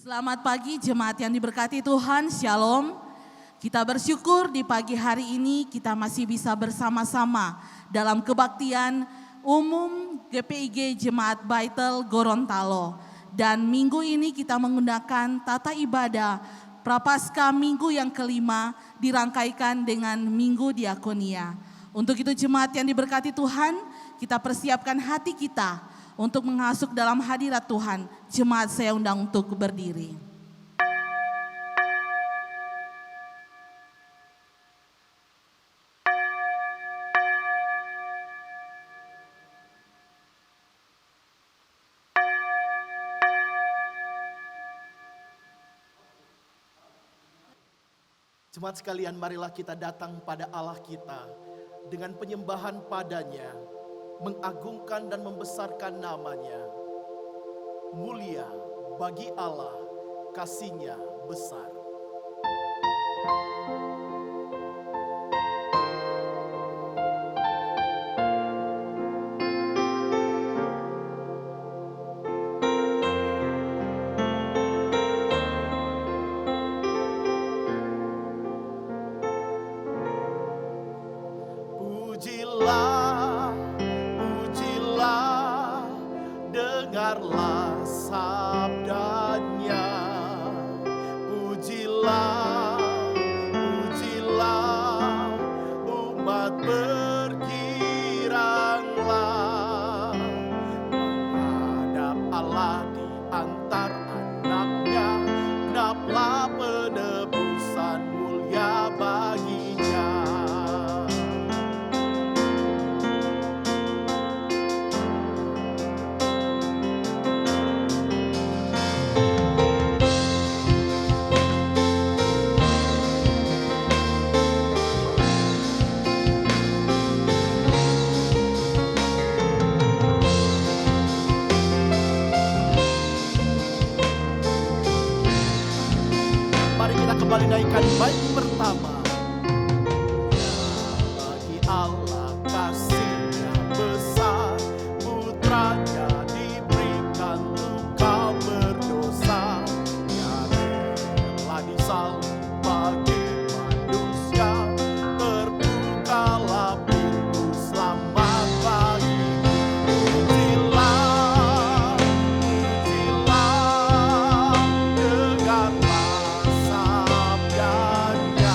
Selamat pagi jemaat yang diberkati Tuhan, Shalom. Kita bersyukur di pagi hari ini kita masih bisa bersama-sama dalam kebaktian umum GPIG Jemaat Baitel Gorontalo. Dan minggu ini kita menggunakan tata ibadah Prapaskah minggu yang kelima dirangkaikan dengan Minggu Diakonia. Untuk itu jemaat yang diberkati Tuhan, kita persiapkan hati kita untuk menghasuk dalam hadirat Tuhan. Jemaat saya undang untuk berdiri. Jemaat sekalian, marilah kita datang pada Allah kita dengan penyembahan padanya, mengagungkan dan membesarkan namanya. Mulia bagi Allah, kasih-Nya besar. Dengarlah sabdanya, pujilah, pujilah, umat bergiranglah, menghadap Allah di antara anaknya, genaplah penebusan mulia baginya. Kembali naikkan baik pertama. Bagi Allah kasih-Nya besar, putranya diberikan untuk kau berdosa. Dia rela disalib bagi manusia, terbukalah pintu selamat bagimu. Pujilah, pujilah, dengarlah sabdanya,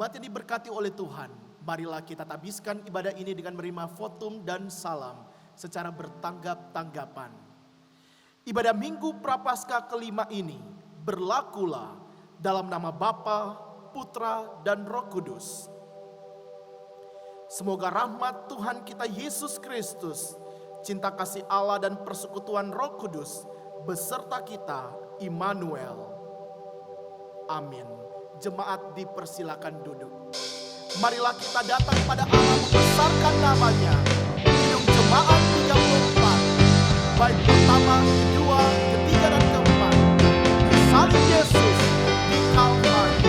Jemaat yang diberkati oleh Tuhan, marilah kita tabiskan ibadah ini dengan menerima votum dan salam secara bertanggap-tanggapan. Ibadah Minggu Prapaskah kelima ini berlakulah dalam nama Bapa, Putra, dan Roh Kudus. Semoga rahmat Tuhan kita Yesus Kristus, cinta kasih Allah dan persekutuan Roh Kudus beserta kita, Immanuel. Amin. Jemaat dipersilakan duduk. Marilah kita datang pada Allah membesarkan namanya. Hidung jemaat 34, bait pertama, kedua, ketiga, dan keempat. Salib Yesus di Kalvari.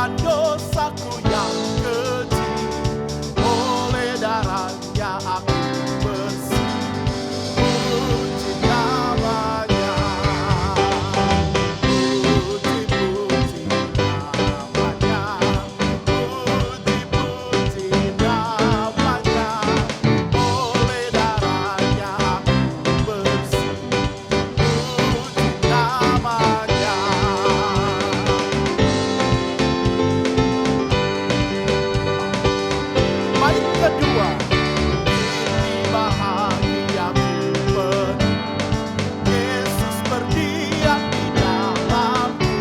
Dosaku yang keji, oleh darahnya aku bersih. Puji namanya, puji namanya, puji namanya, oleh darahnya aku bersih. Puji namanya. Bait kedua, ini bahagiaku penuh, Yesus berdiam di dalamku,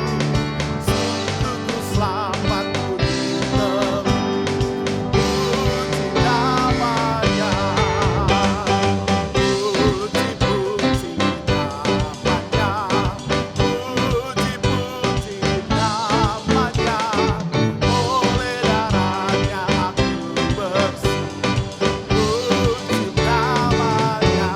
sungguh selamatku ditebus. Puji namanya, puji namanya, puji namanya, oleh darahnya aku bersih. Puji namanya.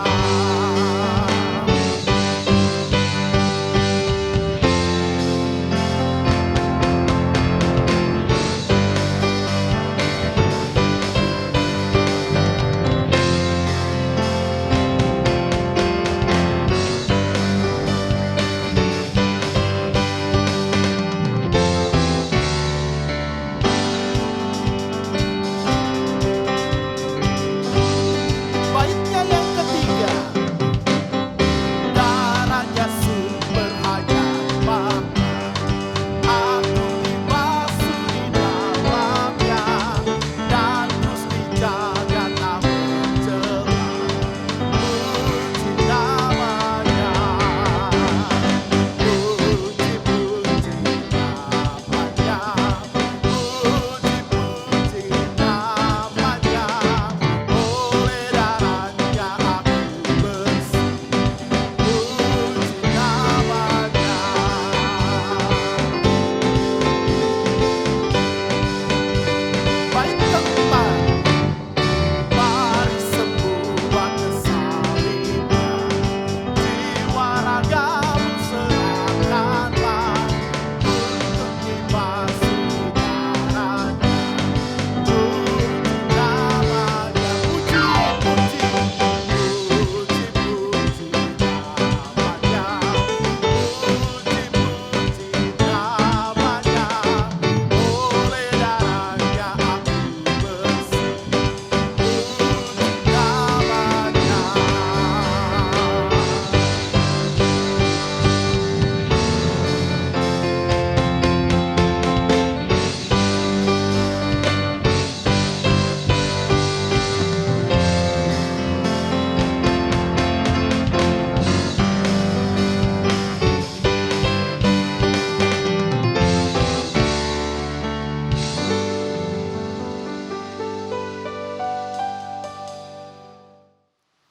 Baitnya yang ketiga, darahnya sumber hayat maka aku dibasuh di dalamnya dan terus dijaga tak mencela. Puji namanya, puji namanya, puji namanya, oleh darahnya aku bersih. Puji namanya. Bait keempat, mari semua kesalibnya, jiwa ragamu serahkanlah untuk dibasuh darahnya. Puji namanya, puji namanya, puji namanya, oleh darahnya aku bersih. Puji namanya.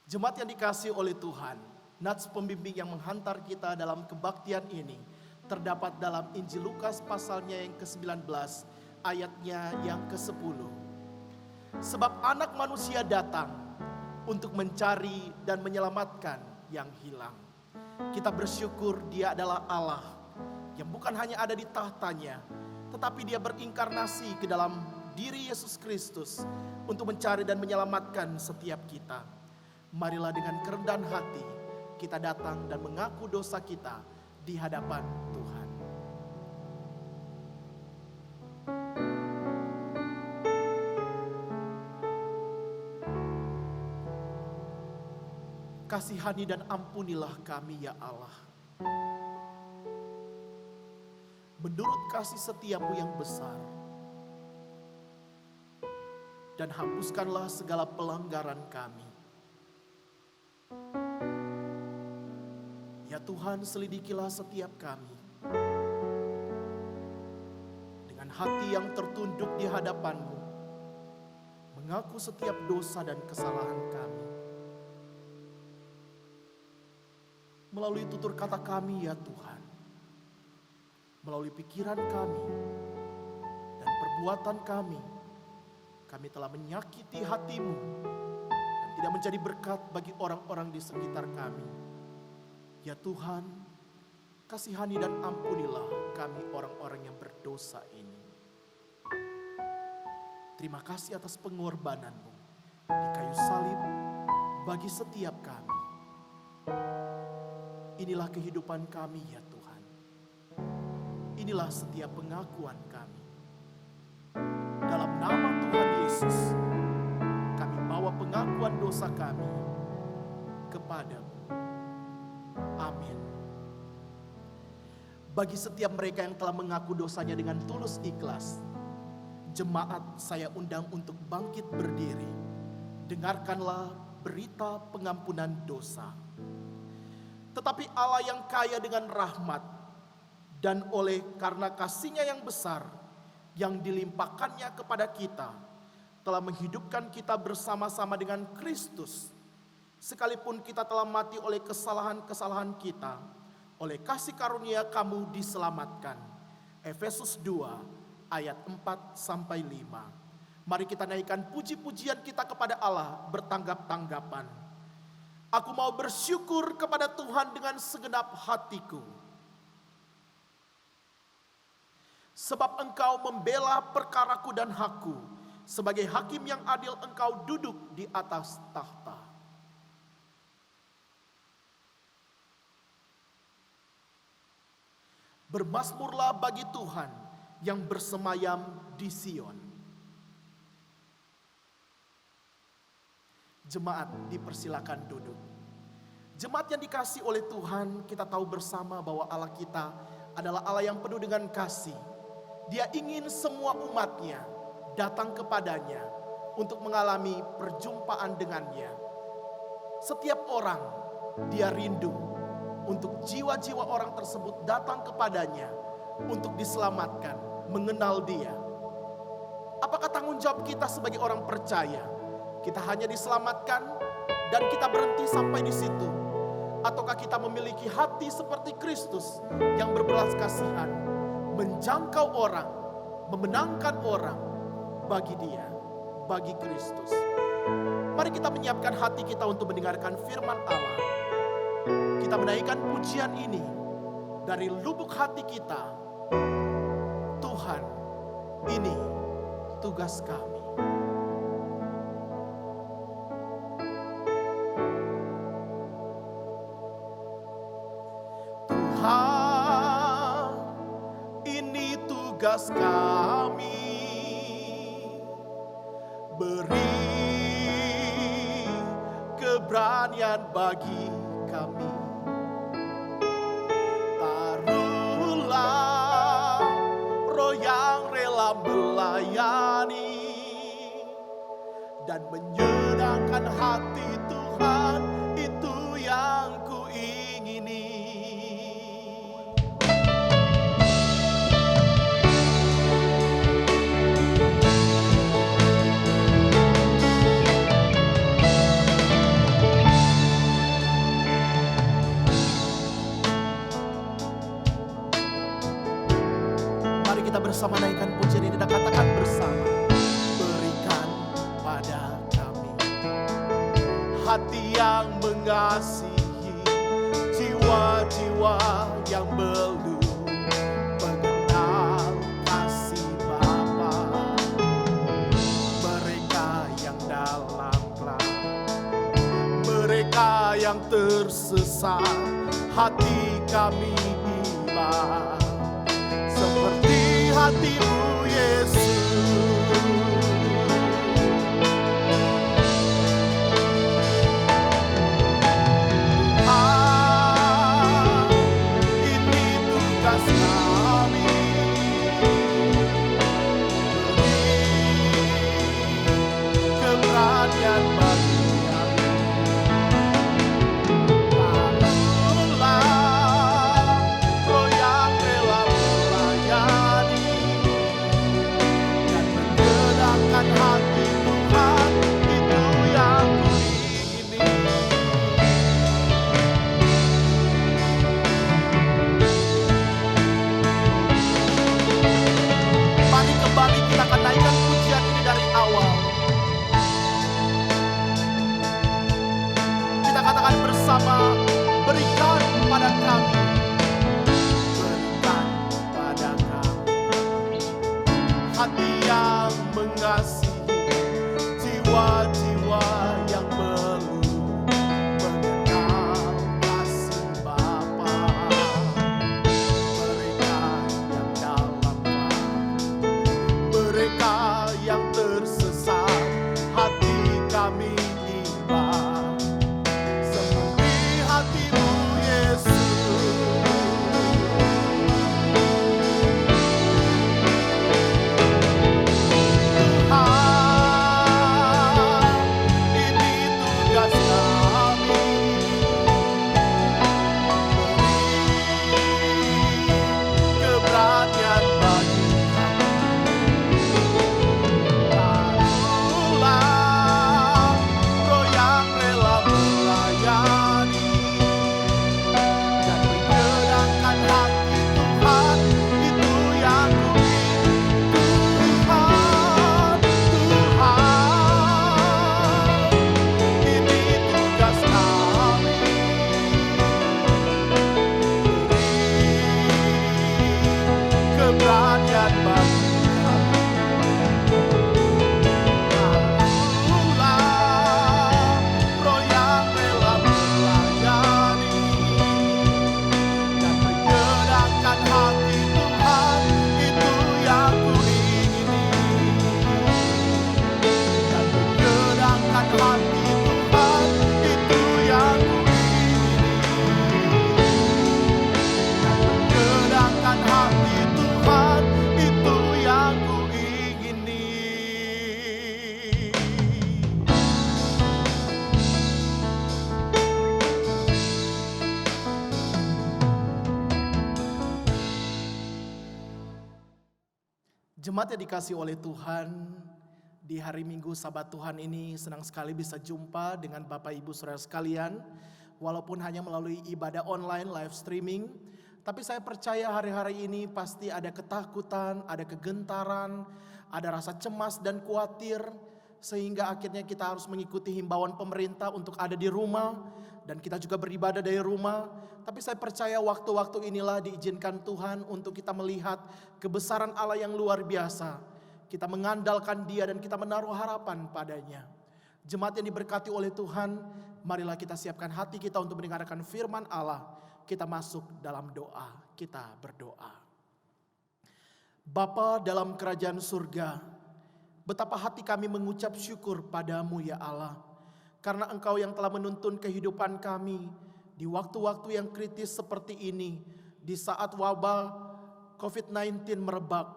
Jemaat yang dikasihi oleh Tuhan, nats pembimbing yang menghantar kita dalam kebaktian ini terdapat dalam Injil Lukas pasalnya yang ke-19, ayatnya yang ke-10. Sebab Anak Manusia datang untuk mencari dan menyelamatkan yang hilang. Kita bersyukur Dia adalah Allah yang bukan hanya ada di tahtanya, tetapi Dia berinkarnasi ke dalam diri Yesus Kristus untuk mencari dan menyelamatkan setiap kita. Marilah dengan kerendahan hati kita datang dan mengaku dosa kita di hadapan Tuhan. Kasihani dan ampunilah kami ya Allah. Menurut kasih setiamu yang besar. Dan hapuskanlah segala pelanggaran kami. Ya Tuhan, selidikilah setiap kami. Dengan hati yang tertunduk di hadapan-Mu. Mengaku setiap dosa dan kesalahan kami. Melalui tutur kata kami ya Tuhan, melalui pikiran kami dan perbuatan kami telah menyakiti hati-Mu dan tidak menjadi berkat bagi orang-orang di sekitar kami. Ya Tuhan, kasihani dan ampunilah kami orang-orang yang berdosa ini. Terima kasih atas pengorbanan-Mu di kayu salib bagi setiap kami. Inilah kehidupan kami ya Tuhan. Inilah setiap pengakuan kami. Dalam nama Tuhan Yesus, kami bawa pengakuan dosa kami kepada-Mu. Amin. Bagi setiap mereka yang telah mengaku dosanya dengan tulus ikhlas, jemaat saya undang untuk bangkit berdiri. Dengarkanlah berita pengampunan dosa. Tetapi Allah yang kaya dengan rahmat dan oleh karena kasih-Nya yang besar yang dilimpahkannya kepada kita telah menghidupkan kita bersama-sama dengan Kristus. Sekalipun kita telah mati oleh kesalahan-kesalahan kita, oleh kasih karunia kamu diselamatkan. Efesus 2 ayat 4-5. Mari kita naikkan puji-pujian kita kepada Allah bertanggap-tanggapan. Aku mau bersyukur kepada Tuhan dengan segenap hatiku. Sebab Engkau membela perkaraku dan hakku. Sebagai hakim yang adil Engkau duduk di atas tahta. Bermazmurlah bagi Tuhan yang bersemayam di Sion. Jemaat dipersilakan duduk. Jemaat yang dikasihi oleh Tuhan, kita tahu bersama bahwa Allah kita adalah Allah yang penuh dengan kasih. Dia ingin semua umatnya datang kepadanya untuk mengalami perjumpaan dengannya. Setiap orang dia rindu untuk jiwa-jiwa orang tersebut datang kepadanya untuk diselamatkan, mengenal dia. Apakah tanggung jawab kita sebagai orang percaya? Kita hanya diselamatkan dan kita berhenti sampai di situ? Ataukah kita memiliki hati seperti Kristus yang berbelas kasihan, menjangkau orang, memenangkan orang bagi Dia, bagi Kristus? Mari kita menyiapkan hati kita untuk mendengarkan firman Allah. Kita menaikkan pujian ini dari lubuk hati kita. Tuhan, ini tugas kami. Tuhan, ini tugas kami. Beri keberanian bagi kami. Taruhlah roh yang rela melayani dan menyenangkan hati Tuhan, itu yang kuingini. Kita bersama naikkan pujian ini dan katakan bersama. Berikan pada kami hati yang mengasihi, jiwa-jiwa yang belum mengenal kasih Bapa. yang tersesat, hati kami iba seperti hatimu Yesus. Ini tugas kami, keberanian bagi kami. Taruhlah Roh yang rela melayani dan menyenangkan hati Tuhan, itu yang kuingini. Mari kembali kita akan naikkan pujian ini dari awal. Kita katakan bersama, berikan pada kami, berikan pada kami hati yang mengasihi, jiwa-jiwa yang belum mengenal kasih Bapa. Mereka yang dalam mereka yang tersesat, hati kami iba seperti hatimu Yesus. Tuhan, ini tugas kami, beri keberanian bagi kami. Taruhlah Roh yang rela melayani dan menyenangkan hati Tuhan, itu yang kuingini. Tuhan, ini tugas kami, beri keberanian bagi kami. Taruhlah Roh yang rela melayani dan menyenangkan hati Tuhan, itu yang kuingini. Dan menyenangkan hati Tuhan, itu yang kuingini. Dan menyenangkan hati Tuhan, itu yang kuingini. Jemaat yang dikasihi oleh Tuhan, di hari Minggu Sabat Tuhan ini senang sekali bisa jumpa dengan Bapak Ibu Saudara sekalian. Walaupun hanya melalui ibadah online live streaming, tapi saya percaya hari-hari ini pasti ada ketakutan, ada kegentaran, ada rasa cemas dan khawatir, sehingga akhirnya kita harus mengikuti himbauan pemerintah untuk ada di rumah, dan kita juga beribadah dari rumah. Tapi saya percaya waktu-waktu inilah diizinkan Tuhan untuk kita melihat kebesaran Allah yang luar biasa. Kita mengandalkan Dia dan kita menaruh harapan padanya. Jemaat yang diberkati oleh Tuhan, marilah kita siapkan hati kita untuk mendengarkan firman Allah. Kita masuk dalam doa, kita berdoa. Bapa dalam kerajaan surga, betapa hati kami mengucap syukur padamu ya Allah. Karena Engkau yang telah menuntun kehidupan kami di waktu-waktu yang kritis seperti ini, di saat wabah COVID-19 merebak,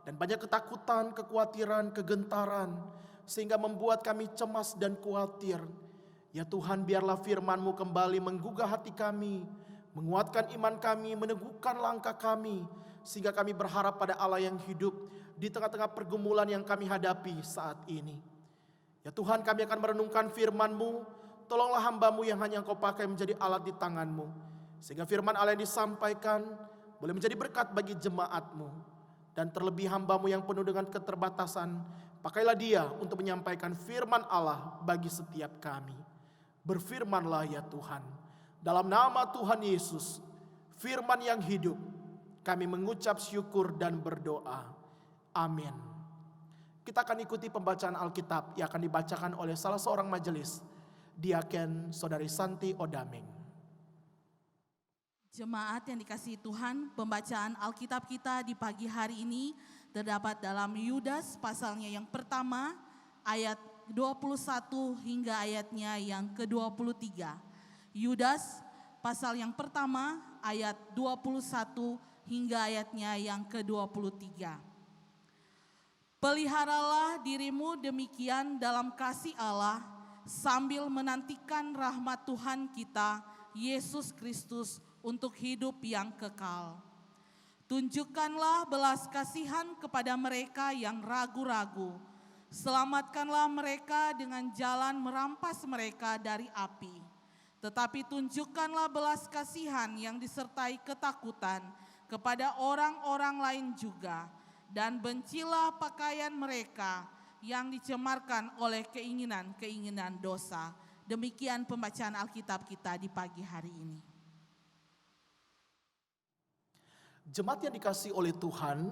dan banyak ketakutan, kekhawatiran, kegentaran, sehingga membuat kami cemas dan khawatir. Ya Tuhan, biarlah firman-Mu kembali menggugah hati kami, menguatkan iman kami, meneguhkan langkah kami, sehingga kami berharap pada Allah yang hidup di tengah-tengah pergumulan yang kami hadapi saat ini. Ya Tuhan, kami akan merenungkan firman-Mu. Tolonglah hamba-Mu yang hanya Engkau pakai menjadi alat di tangan-Mu, sehingga firman Allah yang disampaikan boleh menjadi berkat bagi jemaat-Mu. Dan terlebih hamba-Mu yang penuh dengan keterbatasan, pakailah dia untuk menyampaikan firman Allah bagi setiap kami. Berfirmanlah ya Tuhan, dalam nama Tuhan Yesus, firman yang hidup, kami mengucap syukur dan berdoa. Amin. Kita akan ikuti pembacaan Alkitab yang akan dibacakan oleh salah seorang majelis. Diaken Saudari Santi Odaming. Jemaat yang dikasihi Tuhan, pembacaan Alkitab kita di pagi hari ini terdapat dalam Yudas pasalnya yang pertama, ayat 21 hingga ayatnya yang ke-23. Yudas pasal yang pertama, ayat 21 hingga ayatnya yang ke-23. Peliharalah dirimu demikian dalam kasih Allah, sambil menantikan rahmat Tuhan kita, Yesus Kristus, untuk hidup yang kekal. Tunjukkanlah belas kasihan kepada mereka yang ragu-ragu. Selamatkanlah mereka dengan jalan merampas mereka dari api. Tetapi tunjukkanlah belas kasihan yang disertai ketakutan kepada orang-orang lain juga. Dan bencilah pakaian mereka yang dicemarkan oleh keinginan-keinginan dosa. Demikian pembacaan Alkitab kita di pagi hari ini. Jemaat yang dikasihi oleh Tuhan,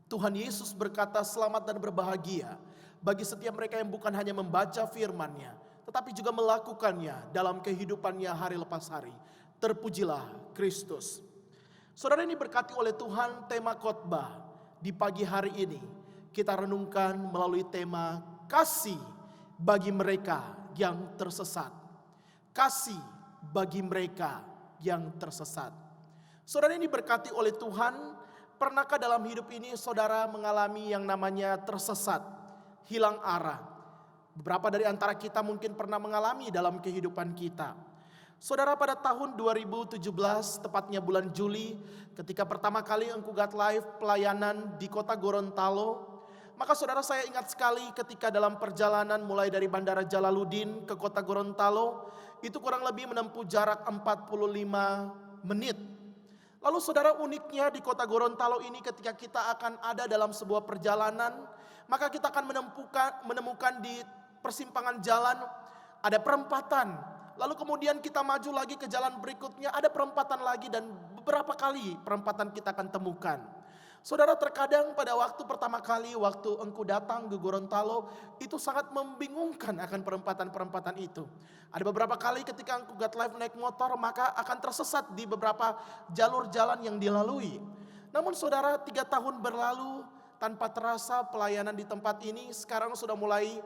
Tuhan Yesus berkata selamat dan berbahagia bagi setiap mereka yang bukan hanya membaca firman-Nya, tetapi juga melakukannya dalam kehidupannya hari lepas hari. Terpujilah Kristus. Saudara, ini berkati oleh Tuhan tema khotbah di pagi hari ini. Kita renungkan melalui tema kasih bagi mereka yang tersesat. Kasih bagi mereka yang tersesat. Saudara, ini berkati oleh Tuhan. Pernahkah dalam hidup ini saudara mengalami yang namanya tersesat, hilang arah? Beberapa dari antara kita mungkin pernah mengalami dalam kehidupan kita. Saudara, pada tahun 2017, tepatnya bulan Juli, ketika pertama kali Engku God Live pelayanan di kota Gorontalo, maka saudara, saya ingat sekali ketika dalam perjalanan mulai dari Bandara Jalaluddin ke kota Gorontalo, itu kurang lebih menempuh jarak 45 menit. Lalu saudara, uniknya di kota Gorontalo ini ketika kita akan ada dalam sebuah perjalanan, maka kita akan menemukan di persimpangan jalan ada perempatan. Lalu kemudian kita maju lagi ke jalan berikutnya, ada perempatan lagi, dan beberapa kali perempatan kita akan temukan. Saudara, terkadang pada waktu pertama kali waktu Engku datang ke Gorontalo, itu sangat membingungkan akan perempatan-perempatan itu. Ada beberapa kali ketika Engku God Live naik motor, maka akan tersesat di beberapa jalur jalan yang dilalui. Namun saudara, 3 tahun berlalu, tanpa terasa pelayanan di tempat ini sekarang sudah mulai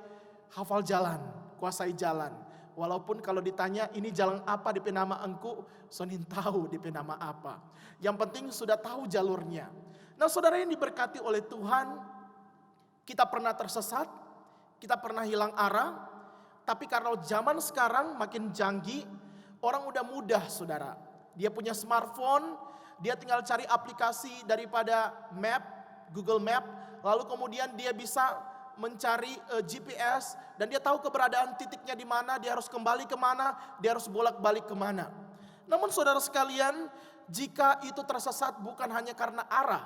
hafal jalan, kuasai jalan. Walaupun kalau ditanya ini jalan apa di nama Engku, sonin tahu di nama apa. Yang penting sudah tahu jalurnya. Nah saudara, yang diberkati oleh Tuhan, kita pernah tersesat, kita pernah hilang arah, tapi karena zaman sekarang makin canggih, orang udah mudah saudara. Dia punya smartphone, dia tinggal cari aplikasi daripada map, Google Map, lalu kemudian dia bisa mencari GPS, dan dia tahu keberadaan titiknya di mana, dia harus kembali kemana, dia harus bolak-balik kemana. Namun saudara sekalian, jika itu tersesat bukan hanya karena arah,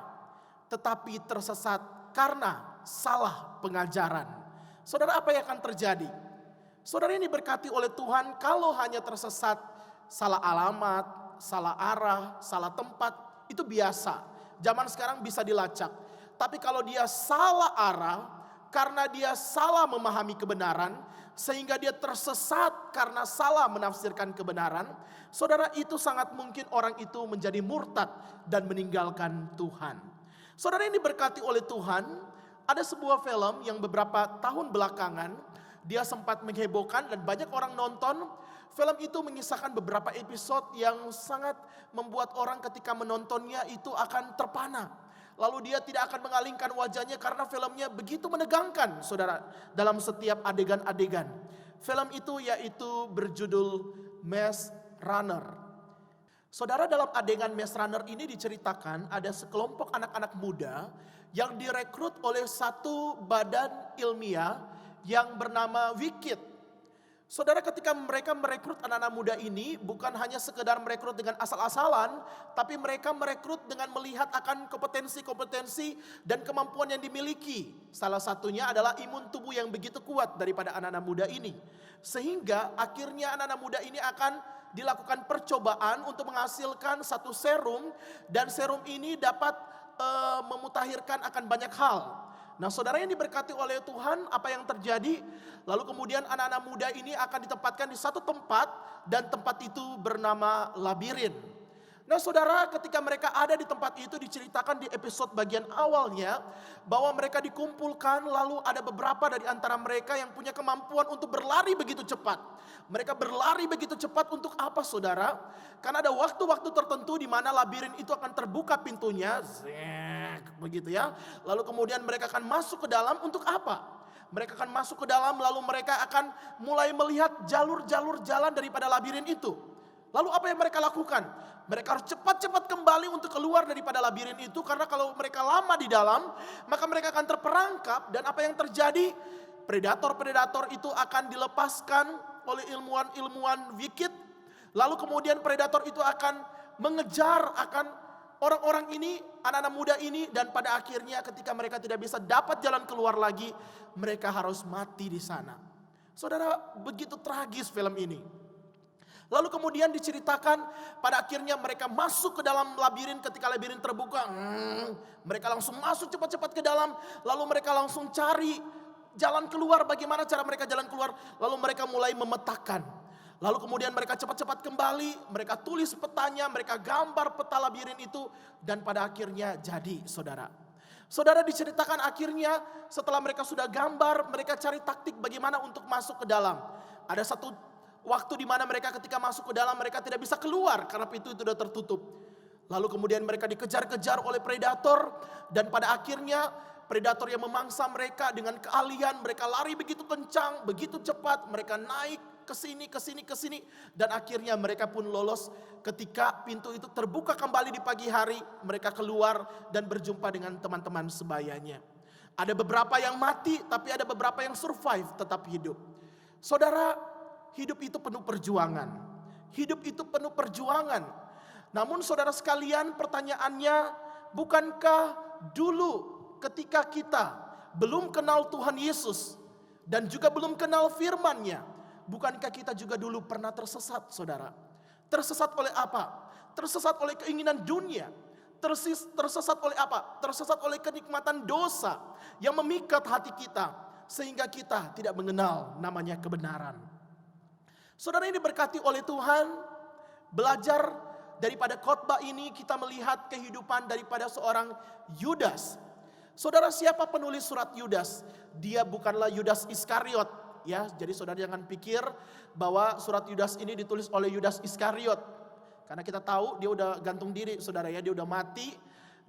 tetapi tersesat karena salah pengajaran, saudara, apa yang akan terjadi? Saudara, ini berkati oleh Tuhan, kalau hanya tersesat salah alamat, salah arah, salah tempat, itu biasa. Zaman sekarang bisa dilacak. Tapi kalau dia salah arah, karena dia salah memahami kebenaran, sehingga dia tersesat karena salah menafsirkan kebenaran, saudara, itu sangat mungkin orang itu menjadi murtad dan meninggalkan Tuhan. Saudara, ini diberkati oleh Tuhan, ada sebuah film yang beberapa tahun belakangan dia sempat menghebohkan dan banyak orang nonton. Film itu mengisahkan beberapa episode yang sangat membuat orang ketika menontonnya itu akan terpana. Lalu dia tidak akan mengalingkan wajahnya karena filmnya begitu menegangkan saudara dalam setiap adegan-adegan. Film itu yaitu berjudul Maze Runner. Saudara, dalam adegan Maze Runner ini diceritakan ada sekelompok anak-anak muda yang direkrut oleh satu badan ilmiah yang bernama Wicked. Saudara, ketika mereka merekrut anak-anak muda ini, bukan hanya sekedar merekrut dengan asal-asalan, tapi mereka merekrut dengan melihat akan kompetensi-kompetensi dan kemampuan yang dimiliki. Salah satunya adalah imun tubuh yang begitu kuat daripada anak-anak muda ini. Sehingga akhirnya anak-anak muda ini akan dilakukan percobaan untuk menghasilkan satu serum, dan serum ini dapat memutahirkan akan banyak hal. Nah, saudara yang diberkati oleh Tuhan, apa yang terjadi? Lalu kemudian anak-anak muda ini akan ditempatkan di satu tempat, dan tempat itu bernama labirin. Nah, saudara, ketika mereka ada di tempat itu, diceritakan di episode bagian awalnya bahwa mereka dikumpulkan, lalu ada beberapa dari antara mereka yang punya kemampuan untuk berlari begitu cepat. Mereka berlari begitu cepat untuk apa, saudara? Karena ada waktu-waktu tertentu di mana labirin itu akan terbuka pintunya, begitu ya. Lalu kemudian mereka akan masuk ke dalam untuk apa? Mereka akan masuk ke dalam, lalu mereka akan mulai melihat jalur-jalur jalan daripada labirin itu. Lalu apa yang mereka lakukan? Mereka harus cepat-cepat kembali untuk keluar daripada labirin itu, karena kalau mereka lama di dalam, maka mereka akan terperangkap. Dan apa yang terjadi? Predator-predator itu akan dilepaskan oleh ilmuwan-ilmuwan wikid. Lalu kemudian predator itu akan mengejar akan orang-orang ini, anak-anak muda ini, dan pada akhirnya ketika mereka tidak bisa dapat jalan keluar lagi, mereka harus mati di sana. Saudara, begitu tragis film ini. Lalu kemudian diceritakan pada akhirnya mereka masuk ke dalam labirin. Ketika labirin terbuka, mereka langsung masuk cepat-cepat ke dalam. Lalu mereka langsung cari jalan keluar, bagaimana cara mereka jalan keluar. Lalu mereka mulai memetakan. Lalu kemudian mereka cepat-cepat kembali, mereka tulis petanya, mereka gambar peta labirin itu. Dan pada akhirnya jadi, saudara. Saudara, diceritakan akhirnya setelah mereka sudah gambar, mereka cari taktik bagaimana untuk masuk ke dalam. Ada satu waktu di mana mereka ketika masuk ke dalam mereka tidak bisa keluar karena pintu itu sudah tertutup. Lalu kemudian mereka dikejar-kejar oleh predator, dan pada akhirnya predator yang memangsa mereka dengan keahlian, mereka lari begitu kencang, begitu cepat, mereka naik ke sini, ke sini, ke sini, dan akhirnya mereka pun lolos. Ketika pintu itu terbuka kembali di pagi hari, mereka keluar dan berjumpa dengan teman-teman sebayanya. Ada beberapa yang mati, tapi ada beberapa yang survive, tetap hidup. Saudara, hidup itu penuh perjuangan. Hidup itu penuh perjuangan. Namun saudara sekalian, pertanyaannya, bukankah dulu ketika kita belum kenal Tuhan Yesus dan juga belum kenal firman-Nya, bukankah kita juga dulu pernah tersesat, saudara? Tersesat oleh apa? Tersesat oleh keinginan dunia. Tersesat oleh apa? Tersesat oleh kenikmatan dosa yang memikat hati kita sehingga kita tidak mengenal namanya kebenaran. Saudara yang diberkati oleh Tuhan, belajar daripada khotbah ini kita melihat kehidupan daripada seorang Yudas. Saudara, siapa penulis surat Yudas? Dia bukanlah Yudas Iskariot, ya. Jadi saudara jangan pikir bahwa surat Yudas ini ditulis oleh Yudas Iskariot. Karena kita tahu dia udah gantung diri, saudara ya, dia udah mati.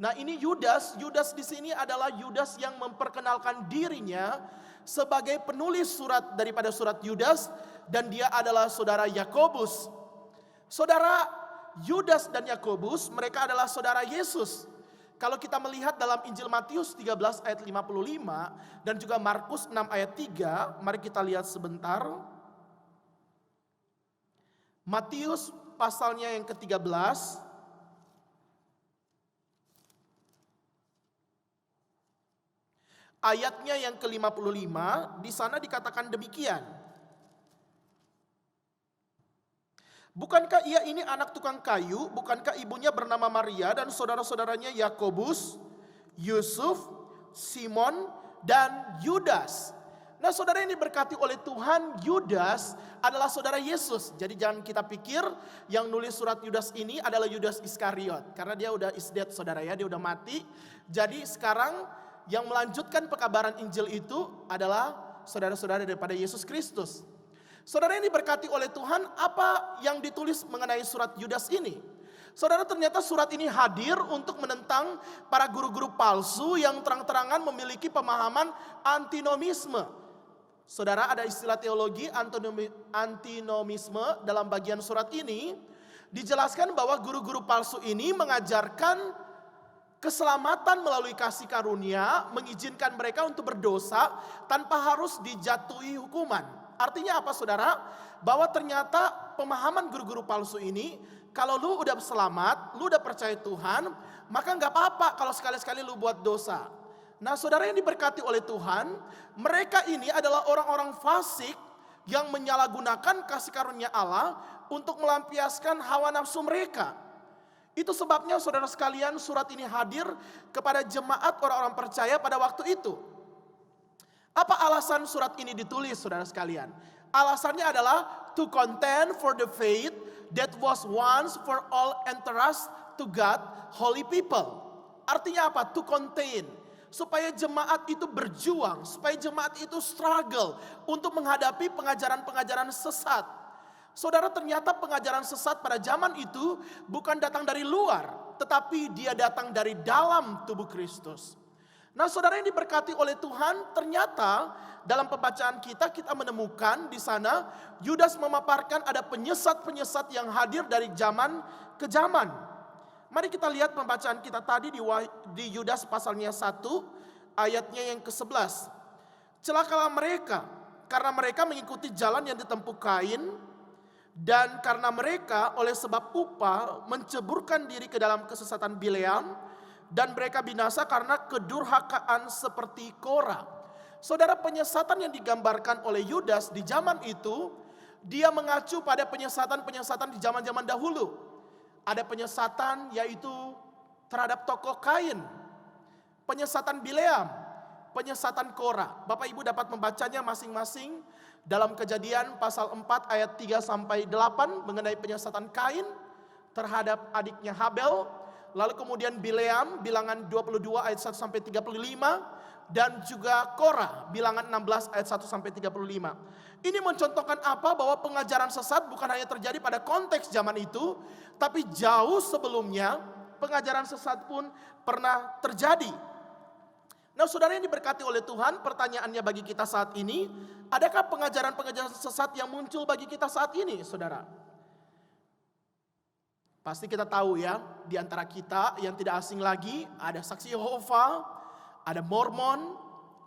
Nah, ini Yudas di sini adalah Yudas yang memperkenalkan dirinya sebagai penulis surat daripada surat Yudas, dan dia adalah saudara Yakobus. Saudara, Yudas dan Yakobus, mereka adalah saudara Yesus. Kalau kita melihat dalam Injil Matius 13 ayat 55 dan juga Markus 6 ayat 3, mari kita lihat sebentar. Matius pasalnya yang ke-13 ayatnya yang ke-55, di sana dikatakan demikian. Bukankah ia ini anak tukang kayu? Bukankah ibunya bernama Maria dan saudara-saudaranya Yakobus, Yusuf, Simon, dan Yudas? Nah, saudara yang diberkati oleh Tuhan, Yudas adalah saudara Yesus. Jadi jangan kita pikir yang nulis surat Yudas ini adalah Yudas Iskariot. Karena dia udah is dead, saudara ya, dia udah mati. Jadi sekarang yang melanjutkan pekabaran Injil itu adalah saudara-saudara daripada Yesus Kristus. Saudara yang diberkati oleh Tuhan, apa yang ditulis mengenai surat Yudas ini? Saudara, ternyata surat ini hadir untuk menentang para guru-guru palsu yang terang-terangan memiliki pemahaman antinomisme. Saudara, ada istilah teologi antinomisme dalam bagian surat ini. Dijelaskan bahwa guru-guru palsu ini mengajarkan keselamatan melalui kasih karunia, mengizinkan mereka untuk berdosa tanpa harus dijatuhi hukuman. Artinya apa, saudara? Bahwa ternyata pemahaman guru-guru palsu ini, kalau lu udah selamat, lu udah percaya Tuhan, maka gak apa-apa kalau sekali-sekali lu buat dosa. Nah, saudara yang diberkati oleh Tuhan, mereka ini adalah orang-orang fasik yang menyalahgunakan kasih karunia Allah untuk melampiaskan hawa nafsu mereka. Itu sebabnya saudara sekalian, surat ini hadir kepada jemaat orang-orang percaya pada waktu itu. Apa alasan surat ini ditulis saudara sekalian? Alasannya adalah to contend for the faith that was once for all entrusted to God, holy people. Artinya apa? To contain. Supaya jemaat itu berjuang, supaya jemaat itu struggle untuk menghadapi pengajaran-pengajaran sesat. Saudara, ternyata pengajaran sesat pada zaman itu bukan datang dari luar, tetapi dia datang dari dalam tubuh Kristus. Nah, saudara yang diberkati oleh Tuhan, ternyata dalam pembacaan kita menemukan di sana Yudas memaparkan ada penyesat-penyesat yang hadir dari zaman ke zaman. Mari kita lihat pembacaan kita tadi di Yudas pasalnya 1 ayatnya yang ke-11. Celakalah mereka, karena mereka mengikuti jalan yang ditempuh Kain, dan karena mereka oleh sebab upah menceburkan diri ke dalam kesesatan Bileam, dan mereka binasa karena kedurhakaan seperti Kora. Saudara, penyesatan yang digambarkan oleh Yudas di zaman itu, dia mengacu pada penyesatan-penyesatan di zaman-zaman dahulu. Ada penyesatan yaitu terhadap tokoh Kain, penyesatan Bileam, penyesatan Kora. Bapak Ibu dapat membacanya masing-masing dalam Kejadian pasal 4 ayat 3 sampai 8 mengenai penyesatan Kain terhadap adiknya Habel. Lalu kemudian Bileam, bilangan 22 ayat 1 sampai 35, dan juga Korah, bilangan 16 ayat 1 sampai 35. Ini mencontohkan apa? Bahwa pengajaran sesat bukan hanya terjadi pada konteks zaman itu, tapi jauh sebelumnya pengajaran sesat pun pernah terjadi. Nah, saudara yang diberkati oleh Tuhan, pertanyaannya bagi kita saat ini, adakah pengajaran-pengajaran sesat yang muncul bagi kita saat ini, saudara? Pasti kita tahu ya, di antara kita yang tidak asing lagi, ada saksi Yehova, ada Mormon,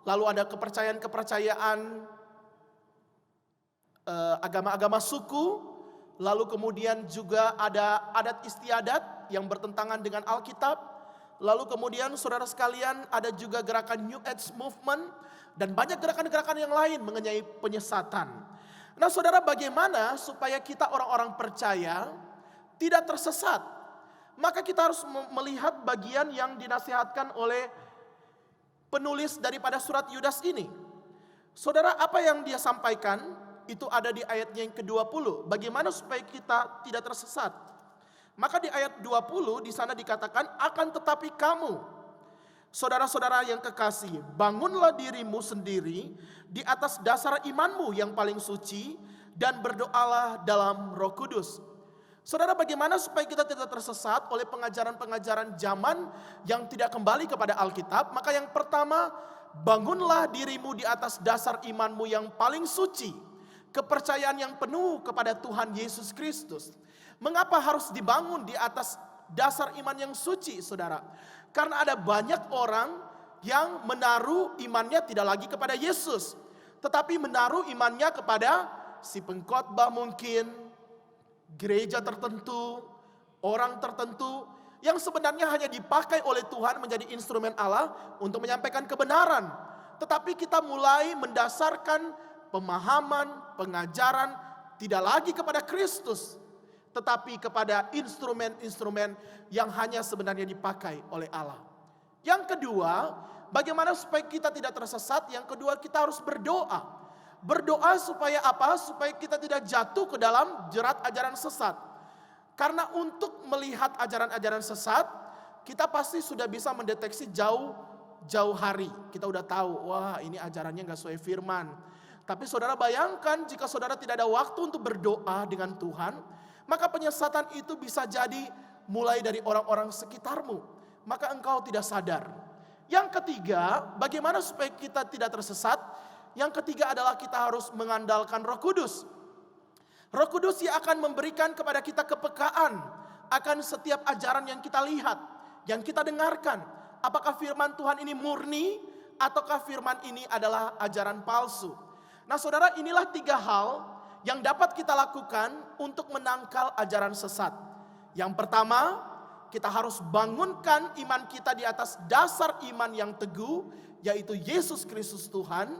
lalu ada kepercayaan-kepercayaan agama-agama suku, lalu kemudian juga ada adat istiadat yang bertentangan dengan Alkitab. Lalu kemudian saudara sekalian, ada juga gerakan New Age Movement dan banyak gerakan-gerakan yang lain mengenai penyesatan. Nah, saudara, bagaimana supaya kita orang-orang percaya tidak tersesat? Maka kita harus melihat bagian yang dinasihatkan oleh penulis daripada surat Yudas ini. Saudara, apa yang dia sampaikan itu ada di ayatnya yang ke-20. Bagaimana supaya kita tidak tersesat? Maka di ayat 20 di sana dikatakan, akan tetapi kamu, saudara-saudara yang kekasih, bangunlah dirimu sendiri di atas dasar imanmu yang paling suci dan berdoalah dalam Roh Kudus. Saudara, bagaimana supaya kita tidak tersesat oleh pengajaran-pengajaran zaman yang tidak kembali kepada Alkitab? Maka yang pertama, bangunlah dirimu di atas dasar imanmu yang paling suci, kepercayaan yang penuh kepada Tuhan Yesus Kristus. Mengapa harus dibangun di atas dasar iman yang suci, saudara? Karena ada banyak orang yang menaruh imannya tidak lagi kepada Yesus, tetapi menaruh imannya kepada si pengkhotbah mungkin, gereja tertentu, orang tertentu, yang sebenarnya hanya dipakai oleh Tuhan menjadi instrumen Allah untuk menyampaikan kebenaran. Tetapi kita mulai mendasarkan pemahaman, pengajaran tidak lagi kepada Kristus, tetapi kepada instrumen-instrumen yang hanya sebenarnya dipakai oleh Allah. Yang kedua, bagaimana supaya kita tidak tersesat? Yang kedua, kita harus berdoa. Berdoa supaya apa? Supaya kita tidak jatuh ke dalam jerat ajaran sesat. Karena untuk melihat ajaran-ajaran sesat, kita pasti sudah bisa mendeteksi jauh hari. Kita udah tahu, wah ini ajarannya gak sesuai firman. Tapi saudara bayangkan jika saudara tidak ada waktu untuk berdoa dengan Tuhan, maka penyesatan itu bisa jadi mulai dari orang-orang sekitarmu. Maka engkau tidak sadar. Yang ketiga, bagaimana supaya kita tidak tersesat? Yang ketiga adalah kita harus mengandalkan Roh Kudus. Roh Kudus yang akan memberikan kepada kita kepekaan akan setiap ajaran yang kita lihat, yang kita dengarkan. Apakah firman Tuhan ini murni ataukah firman ini adalah ajaran palsu? Nah, saudara, inilah 3 hal yang dapat kita lakukan untuk menangkal ajaran sesat. Yang pertama, kita harus bangunkan iman kita di atas dasar iman yang teguh, yaitu Yesus Kristus Tuhan.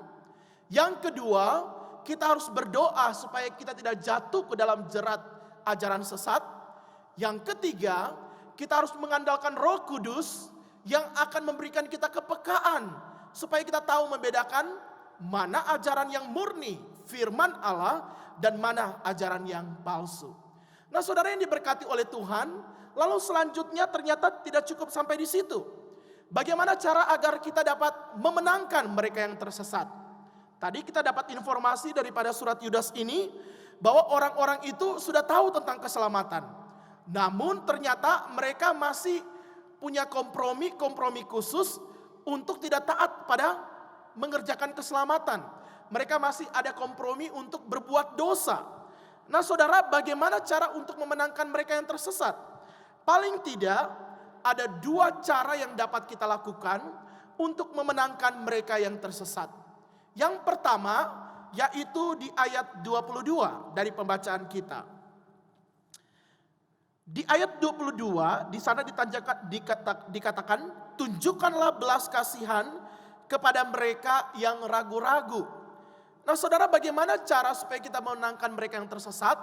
Yang kedua, kita harus berdoa supaya kita tidak jatuh ke dalam jerat ajaran sesat. Yang ketiga, kita harus mengandalkan Roh Kudus yang akan memberikan kita kepekaan supaya kita tahu membedakan mana ajaran yang murni, firman Allah, dan mana ajaran yang palsu. Nah, saudara yang diberkati oleh Tuhan, lalu selanjutnya ternyata tidak cukup sampai di situ. Bagaimana cara agar kita dapat memenangkan mereka yang tersesat? Tadi kita dapat informasi daripada surat Yudas ini bahwa orang-orang itu sudah tahu tentang keselamatan. Namun ternyata mereka masih punya kompromi khusus untuk tidak taat pada mengerjakan keselamatan. Mereka masih ada kompromi untuk berbuat dosa. Nah, saudara, bagaimana cara untuk memenangkan mereka yang tersesat? Paling tidak ada 2 cara yang dapat kita lakukan untuk memenangkan mereka yang tersesat. Yang pertama yaitu di ayat 22 dari pembacaan kita. Di ayat 22 di sana dikatakan, tunjukkanlah belas kasihan kepada mereka yang ragu-ragu. Nah, saudara, bagaimana cara supaya kita memenangkan mereka yang tersesat?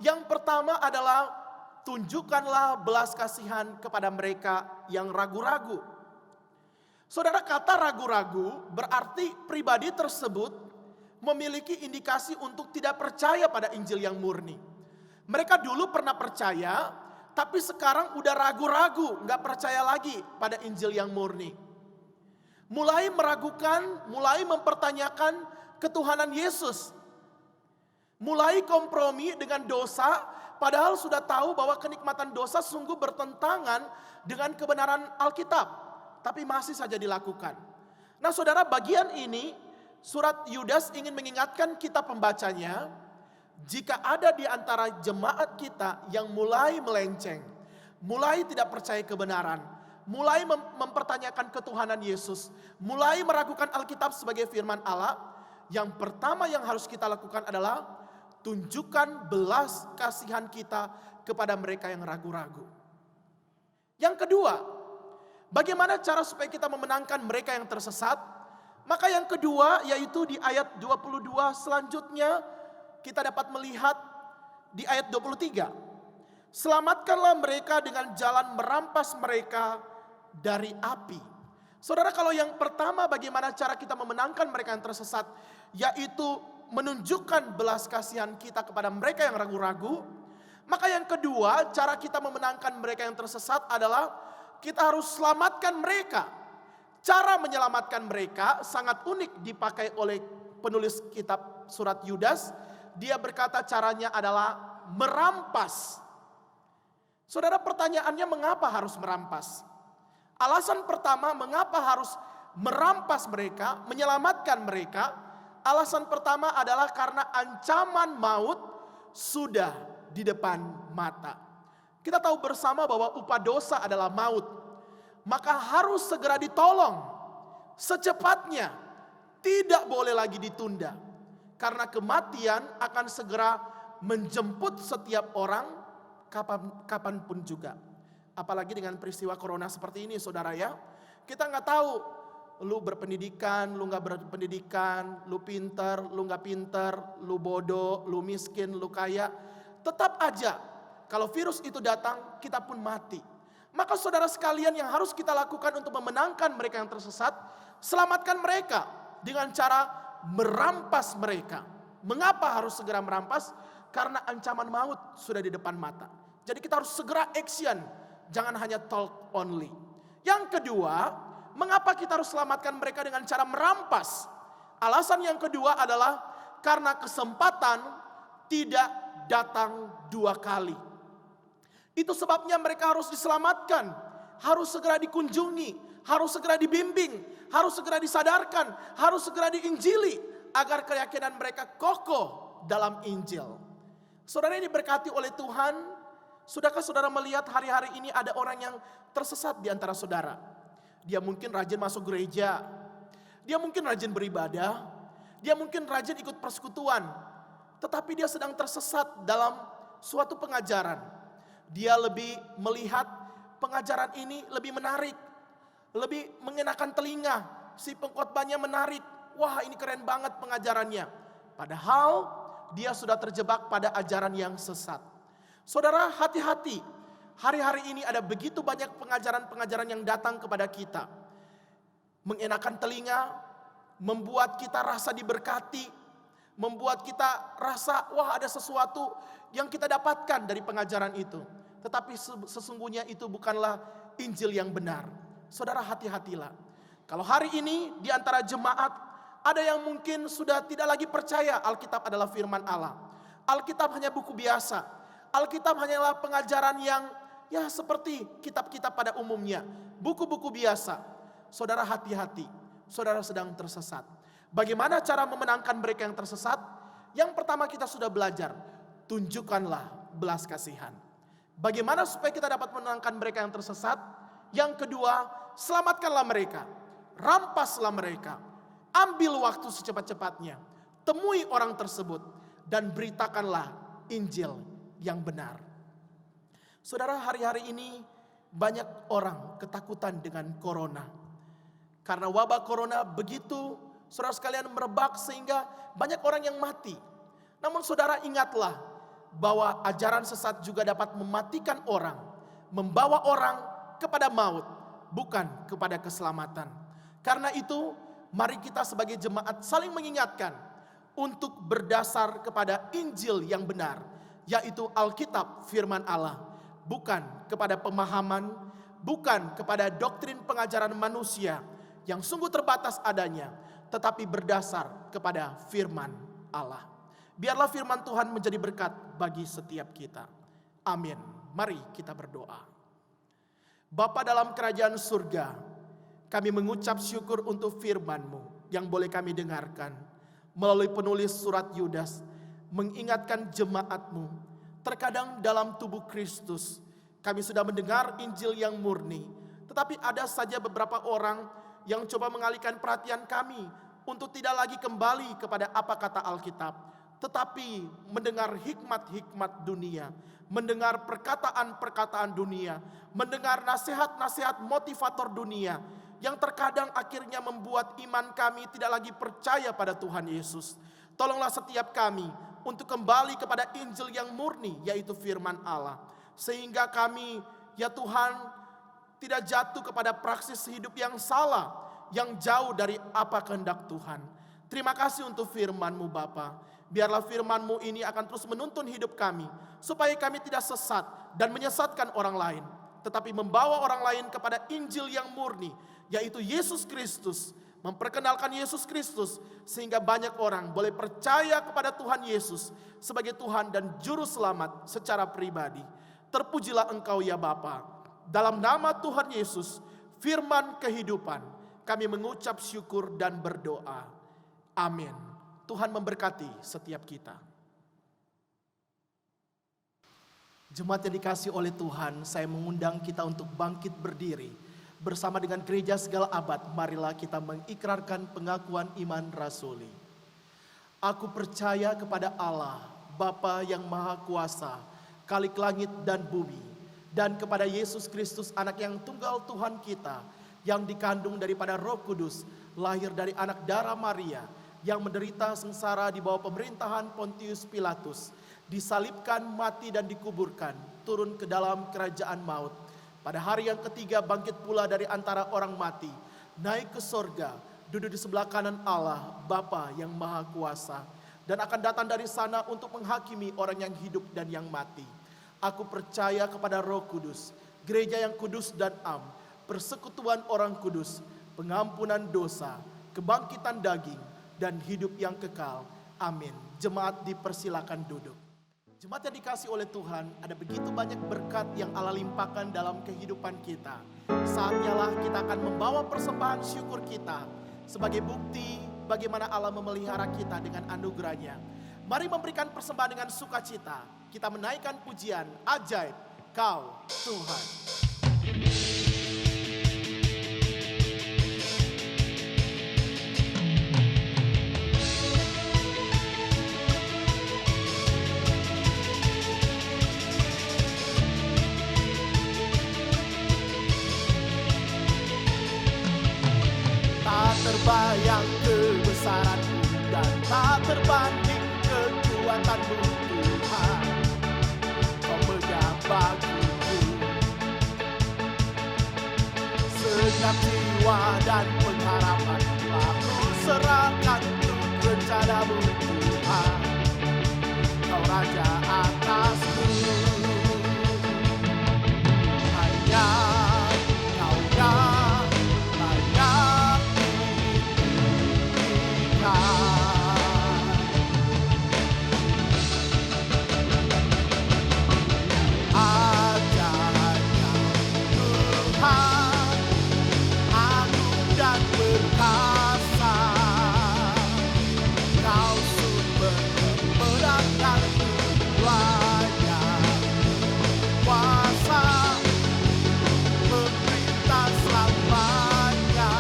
Yang pertama adalah tunjukkanlah belas kasihan kepada mereka yang ragu-ragu. Saudara, kata ragu-ragu berarti pribadi tersebut memiliki indikasi untuk tidak percaya pada Injil yang murni. Mereka dulu pernah percaya, tapi sekarang udah ragu-ragu, gak percaya lagi pada Injil yang murni. Mulai meragukan, mulai mempertanyakan ketuhanan Yesus. Mulai kompromi dengan dosa, padahal sudah tahu bahwa kenikmatan dosa sungguh bertentangan dengan kebenaran Alkitab. Tapi masih saja dilakukan. Nah, saudara, bagian ini surat Yudas ingin mengingatkan kita pembacanya, jika ada di antara jemaat kita yang mulai melenceng, mulai tidak percaya kebenaran, mulai mempertanyakan ketuhanan Yesus, mulai meragukan Alkitab sebagai firman Allah, yang pertama yang harus kita lakukan adalah tunjukkan belas kasihan kita kepada mereka yang ragu-ragu. Yang kedua, bagaimana cara supaya kita memenangkan mereka yang tersesat? Maka yang kedua yaitu di ayat 22 selanjutnya kita dapat melihat di ayat 23. Selamatkanlah mereka dengan jalan merampas mereka dari api. Saudara, kalau yang pertama bagaimana cara kita memenangkan mereka yang tersesat, yaitu menunjukkan belas kasihan kita kepada mereka yang ragu-ragu. Maka yang kedua, cara kita memenangkan mereka yang tersesat adalah kita harus selamatkan mereka. Cara menyelamatkan mereka sangat unik dipakai oleh penulis kitab surat Yudas. Dia berkata caranya adalah merampas. Saudara, pertanyaannya mengapa harus merampas? Alasan pertama mengapa harus merampas mereka, menyelamatkan mereka. Alasan pertama adalah karena ancaman maut sudah di depan mata. Kita tahu bersama bahwa upah dosa adalah maut. Maka harus segera ditolong secepatnya. Tidak boleh lagi ditunda. Karena kematian akan segera menjemput setiap orang kapanpun juga. Apalagi dengan peristiwa corona seperti ini, saudara ya. Kita nggak tahu lu berpendidikan, lu nggak berpendidikan, lu pinter, lu nggak pinter, lu bodoh, lu miskin, lu kaya. Tetap aja kalau virus itu datang, kita pun mati. Maka saudara sekalian, yang harus kita lakukan untuk memenangkan mereka yang tersesat, selamatkan mereka dengan cara merampas mereka. Mengapa harus segera merampas? Karena ancaman maut sudah di depan mata. Jadi kita harus segera action, jangan hanya talk only. Yang kedua, mengapa kita harus selamatkan mereka dengan cara merampas? Alasan yang kedua adalah karena kesempatan tidak datang 2 kali. Itu sebabnya mereka harus diselamatkan, harus segera dikunjungi, harus segera dibimbing, harus segera disadarkan, harus segera diinjili agar keyakinan mereka kokoh dalam Injil. Saudara ini diberkati oleh Tuhan. Sudahkah saudara melihat hari-hari ini ada orang yang tersesat di antara saudara? Dia mungkin rajin masuk gereja, dia mungkin rajin beribadah, dia mungkin rajin ikut persekutuan, tetapi dia sedang tersesat dalam suatu pengajaran. Dia lebih melihat pengajaran ini lebih menarik, lebih mengenakan telinga. Si pengkhotbahnya menarik. Wah, ini keren banget pengajarannya. Padahal dia sudah terjebak pada ajaran yang sesat. Saudara, hati-hati. Hari-hari ini ada begitu banyak pengajaran-pengajaran yang datang kepada kita. Mengenakan telinga, membuat kita rasa diberkati, membuat kita rasa wah ada sesuatu yang kita dapatkan dari pengajaran itu. Tetapi sesungguhnya itu bukanlah Injil yang benar. Saudara, hati-hatilah. Kalau hari ini di antara jemaat ada yang mungkin sudah tidak lagi percaya Alkitab adalah firman Allah. Alkitab hanya buku biasa. Alkitab hanyalah pengajaran yang ya seperti kitab-kitab pada umumnya. Buku-buku biasa. Saudara, hati-hati. Saudara sedang tersesat. Bagaimana cara memenangkan mereka yang tersesat? Yang pertama kita sudah belajar. Tunjukkanlah belas kasihan. Bagaimana supaya kita dapat memenangkan mereka yang tersesat? Yang kedua, selamatkanlah mereka. Rampaslah mereka. Ambil waktu secepat-cepatnya. Temui orang tersebut. Dan beritakanlah Injil yang benar. Saudara, hari-hari ini banyak orang ketakutan dengan corona. Karena wabah corona begitu, saudara sekalian, merebak sehingga banyak orang yang mati. Namun saudara ingatlah bahwa ajaran sesat juga dapat mematikan orang. Membawa orang kepada maut, bukan kepada keselamatan. Karena itu, mari kita sebagai jemaat saling mengingatkan untuk berdasar kepada Injil yang benar, yaitu Alkitab firman Allah, bukan kepada pemahaman, bukan kepada doktrin pengajaran manusia yang sungguh terbatas adanya, tetapi berdasar kepada firman Allah. Biarlah firman Tuhan menjadi berkat bagi setiap kita. Amin. Mari kita berdoa. Bapa dalam kerajaan surga, kami mengucap syukur untuk firman-Mu yang boleh kami dengarkan. Melalui penulis surat Yudas, mengingatkan jemaat-Mu. Terkadang dalam tubuh Kristus, kami sudah mendengar Injil yang murni. Tetapi ada saja beberapa orang yang coba mengalihkan perhatian kami untuk tidak lagi kembali kepada apa kata Alkitab, tetapi mendengar hikmat-hikmat dunia, mendengar perkataan-perkataan dunia, mendengar nasihat-nasihat motivator dunia, yang terkadang akhirnya membuat iman kami tidak lagi percaya pada Tuhan Yesus. Tolonglah setiap kami untuk kembali kepada Injil yang murni, yaitu firman Allah. Sehingga kami, ya Tuhan, tidak jatuh kepada praksis hidup yang salah, yang jauh dari apa kehendak Tuhan. Terima kasih untuk firman-Mu Bapa. Biarlah firman-Mu ini akan terus menuntun hidup kami, supaya kami tidak sesat dan menyesatkan orang lain, tetapi membawa orang lain kepada Injil yang murni, yaitu Yesus Kristus. Memperkenalkan Yesus Kristus sehingga banyak orang boleh percaya kepada Tuhan Yesus sebagai Tuhan dan Juru Selamat secara pribadi. Terpujilah Engkau ya Bapa. Dalam nama Tuhan Yesus, firman kehidupan, kami mengucap syukur dan berdoa. Amin. Tuhan memberkati setiap kita. Jemaat yang dikasihi oleh Tuhan, saya mengundang kita untuk bangkit berdiri. Bersama dengan gereja segala abad, marilah kita mengikrarkan pengakuan iman rasuli. Aku percaya kepada Allah, Bapa yang Maha Kuasa, Khalik langit dan bumi, dan kepada Yesus Kristus, anak yang tunggal Tuhan kita, yang dikandung daripada Roh Kudus, lahir dari anak darah Maria, yang menderita sengsara di bawah pemerintahan Pontius Pilatus, disalibkan, mati dan dikuburkan, turun ke dalam kerajaan maut. Pada hari yang ketiga bangkit pula dari antara orang mati, naik ke sorga, duduk di sebelah kanan Allah, Bapa yang Maha Kuasa, dan akan datang dari sana untuk menghakimi orang yang hidup dan yang mati. Aku percaya kepada Roh Kudus, gereja yang kudus dan am, persekutuan orang kudus, pengampunan dosa, kebangkitan daging, dan hidup yang kekal. Amin. Jemaat dipersilakan duduk. Jemaat yang dikasih oleh Tuhan, ada begitu banyak berkat yang Allah limpahkan dalam kehidupan kita. Saatnya lah kita akan membawa persembahan syukur kita sebagai bukti bagaimana Allah memelihara kita dengan anugerahnya. Mari memberikan persembahan dengan sukacita. Kita menaikkan pujian, ajaib Kau Tuhan. Terbayang kebesaran-Mu dan tak terbanding kekuatan-Mu Tuhan. Kau menyambaku Segenap jiwa dan pengharapan aku serahkan untuk rencanamu Tuhan. Kau Raja atasku, hanya Kau yang layak ditinggikan. Ajaibnya Tuhan, agung dan perkasa. Kau sumber kemenangan, layak kuasa, pemerintah selamanya.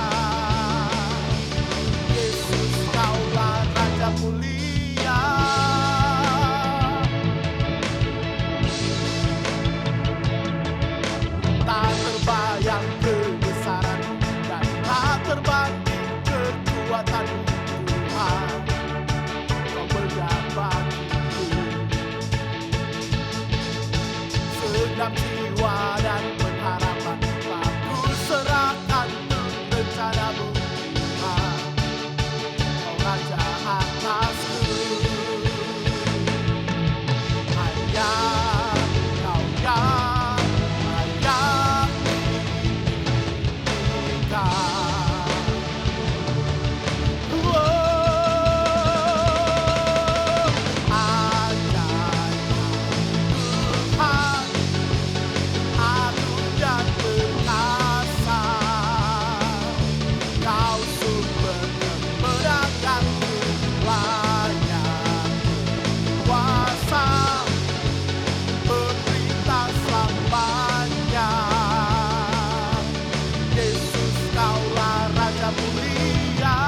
Yesus, Kaulah Raja mulia. Tak terbayang kebesaran dan tak terbanding kekuatan Tuhan. Kau mendampingiku. Segenap jiwa dan pengharapan aku serahkan untuk rencanamu Tuhan. Kau Raja atasku, hanya Kau yang layak ditinggikan. Ajaibnya Tuhan, agung dan perkasa. Kau sumber kemenangan, layak kuasa, pemerintah selamanya. Yesus, Kaulah Raja mulia.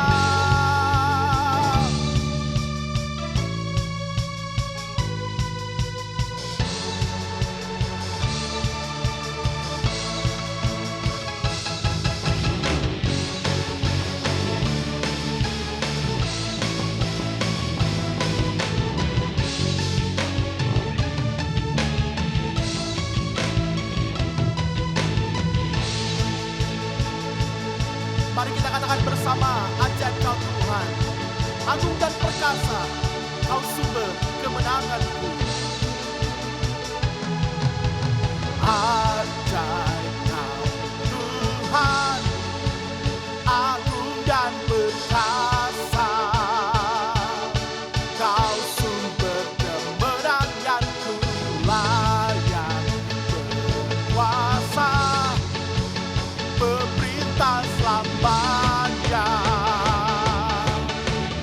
Mari kita katakan bersama, ajaib Kau Tuhan, agung dan perkasa, Kau sumber kemenanganku. Ajaib Kau Tuhan, agung dan perkasa. Kau sumber kemenanganku, layak berkuasa, pemerintah selamanya.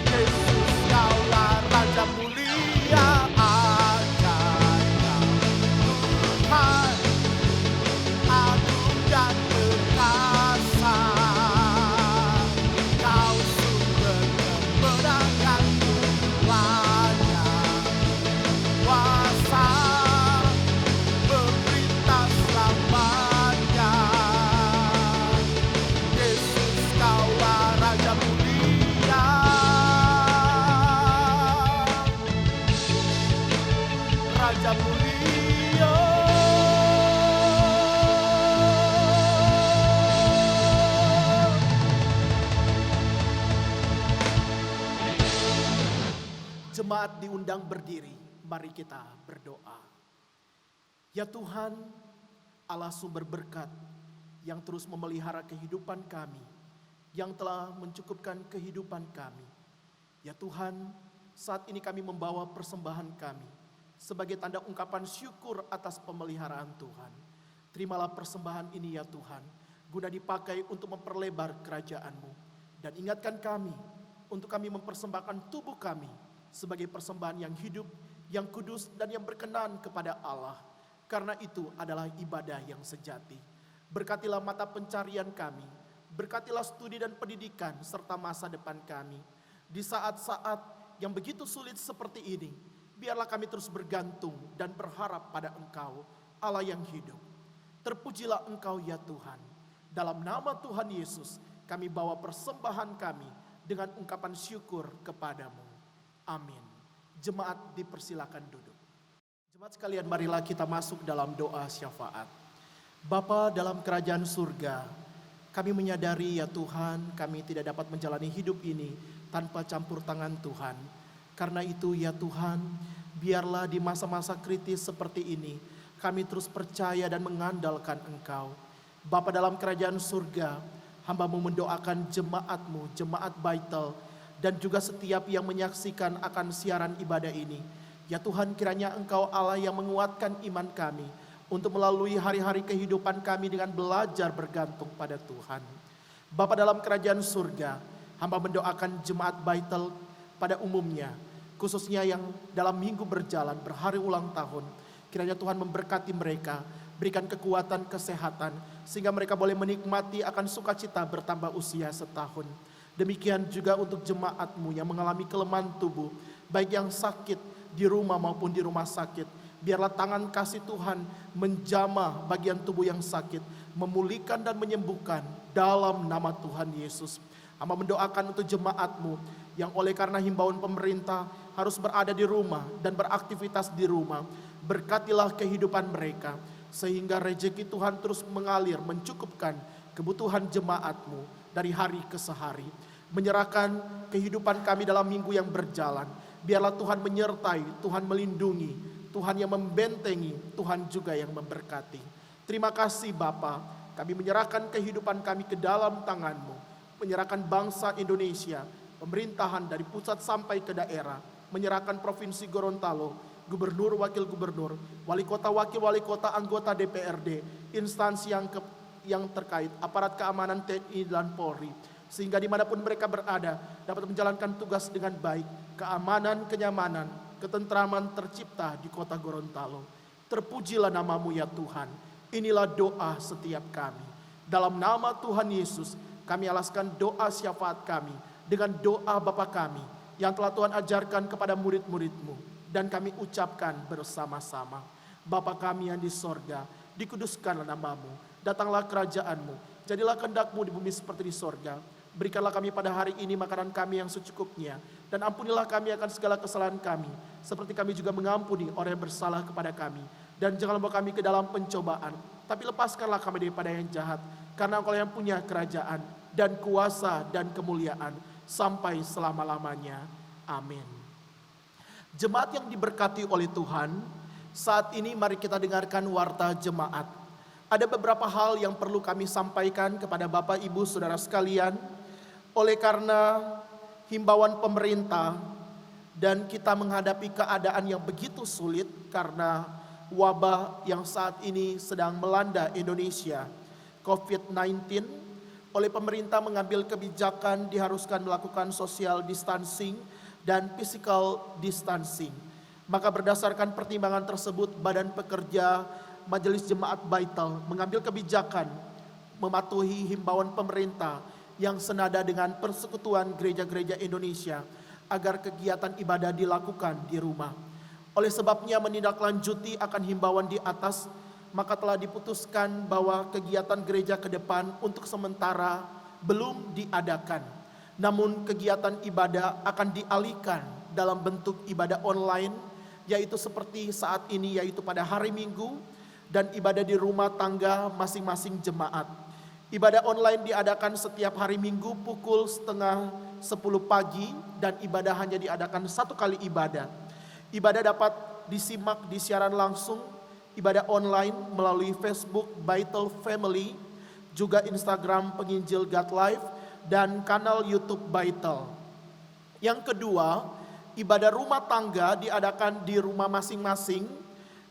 Yesus, Kaulah Raja mulia. Ajaib Kau Tuhan, agung dan perkasa. Kau sumber kemenanganku, layak kuasa, pemerintah selamanya. Yesus, Kaulah Raja mulia. Raja mulia. Jemaat diundang berdiri, mari kita berdoa. Ya Tuhan, Allah sumber berkat yang terus memelihara kehidupan kami, yang telah mencukupkan kehidupan kami. Ya Tuhan, saat ini kami membawa persembahan kami sebagai tanda ungkapan syukur atas pemeliharaan Tuhan. Terimalah persembahan ini ya Tuhan, guna dipakai untuk memperlebar kerajaan-Mu. Dan ingatkan kami, untuk kami mempersembahkan tubuh kami sebagai persembahan yang hidup, yang kudus, dan yang berkenan kepada Allah. Karena itu adalah ibadah yang sejati. Berkatilah mata pencarian kami, berkatilah studi dan pendidikan, serta masa depan kami. Di saat-saat yang begitu sulit seperti ini, biarlah kami terus bergantung dan berharap pada Engkau, Allah yang hidup. Terpujilah Engkau ya Tuhan. Dalam nama Tuhan Yesus, kami bawa persembahan kami dengan ungkapan syukur kepadamu. Amin. Jemaat dipersilakan duduk. Jemaat sekalian, marilah kita masuk dalam doa syafaat. Bapa dalam kerajaan surga, Kami menyadari ya Tuhan, kami tidak dapat menjalani hidup ini tanpa campur tangan Tuhan. Karena itu ya Tuhan, biarlah di masa-masa kritis seperti ini, kami terus percaya dan mengandalkan Engkau. Bapa dalam kerajaan surga, hamba-Mu mendoakan jemaat-Mu, jemaat Baitel, dan juga setiap yang menyaksikan akan siaran ibadah ini. Ya Tuhan, kiranya Engkau Allah yang menguatkan iman kami, untuk melalui hari-hari kehidupan kami dengan belajar bergantung pada Tuhan. Bapa dalam kerajaan surga, hamba mendoakan jemaat Baitel pada umumnya, khususnya yang dalam minggu berjalan berhari ulang tahun. Kiranya Tuhan memberkati mereka, berikan kekuatan, kesehatan, sehingga mereka boleh menikmati akan sukacita bertambah usia setahun. Demikian juga untuk jemaat-Mu yang mengalami kelemahan tubuh, baik yang sakit di rumah maupun di rumah sakit. Biarlah tangan kasih Tuhan menjamah bagian tubuh yang sakit, memulihkan dan menyembuhkan dalam nama Tuhan Yesus. Hamba mendoakan untuk jemaat-Mu yang oleh karena himbauan pemerintah harus berada di rumah dan beraktivitas di rumah. Berkatilah kehidupan mereka, sehingga rezeki Tuhan terus mengalir, mencukupkan kebutuhan jemaat-Mu dari hari ke hari. Menyerahkan kehidupan kami dalam minggu yang berjalan. Biarlah Tuhan menyertai, Tuhan melindungi, Tuhan yang membentengi, Tuhan juga yang memberkati. Terima kasih Bapa, kami menyerahkan kehidupan kami ke dalam tangan-Mu. Menyerahkan bangsa Indonesia, pemerintahan dari pusat sampai ke daerah. Menyerahkan Provinsi Gorontalo, Gubernur, Wakil Gubernur, Wali Kota, Wakil Wali Kota, anggota DPRD, instansi yang terkait, aparat keamanan TNI dan Polri. Sehingga dimanapun mereka berada, dapat menjalankan tugas dengan baik, keamanan, kenyamanan, ketentraman tercipta di kota Gorontalo. Terpujilah nama-Mu ya Tuhan. Inilah doa setiap kami. Dalam nama Tuhan Yesus, kami alaskan doa syafaat kami dengan doa Bapa kami yang telah Tuhan ajarkan kepada murid-murid-Mu. Dan kami ucapkan bersama-sama. Bapa kami yang di sorga, dikuduskanlah nama-Mu. Datanglah kerajaan-Mu. Jadilah kehendak-Mu di bumi seperti di sorga. Berikanlah kami pada hari ini makanan kami yang secukupnya. Dan ampunilah kami akan segala kesalahan kami, seperti kami juga mengampuni orang yang bersalah kepada kami. Dan janganlah membawa kami ke dalam pencobaan, tapi lepaskanlah kami daripada yang jahat. Karena Engkau yang punya kerajaan dan kuasa dan kemuliaan sampai selama-lamanya. Amin. Jemaat yang diberkati oleh Tuhan, saat ini mari kita dengarkan warta jemaat. Ada beberapa hal yang perlu kami sampaikan kepada Bapak, Ibu, Saudara sekalian. Oleh karena himbauan pemerintah dan kita menghadapi keadaan yang begitu sulit karena wabah yang saat ini sedang melanda Indonesia, COVID-19, oleh pemerintah mengambil kebijakan diharuskan melakukan social distancing dan physical distancing. Maka berdasarkan pertimbangan tersebut, Badan Pekerja Majelis Jemaat Baitel mengambil kebijakan mematuhi himbauan pemerintah yang senada dengan Persekutuan Gereja-Gereja Indonesia agar kegiatan ibadah dilakukan di rumah. Oleh sebabnya menindaklanjuti akan himbauan di atas, maka telah diputuskan bahwa kegiatan gereja ke depan untuk sementara belum diadakan. Namun kegiatan ibadah akan dialihkan dalam bentuk ibadah online, yaitu seperti saat ini, yaitu pada hari Minggu, dan ibadah di rumah tangga masing-masing jemaat. Ibadah online diadakan setiap hari Minggu pukul 9:30 pagi dan ibadah hanya diadakan satu kali ibadah. Ibadah dapat disimak di siaran langsung, ibadah online melalui Facebook Baitel Family, juga Instagram Penginjil God Life, dan kanal YouTube Baitel. Yang kedua, ibadah rumah tangga diadakan di rumah masing-masing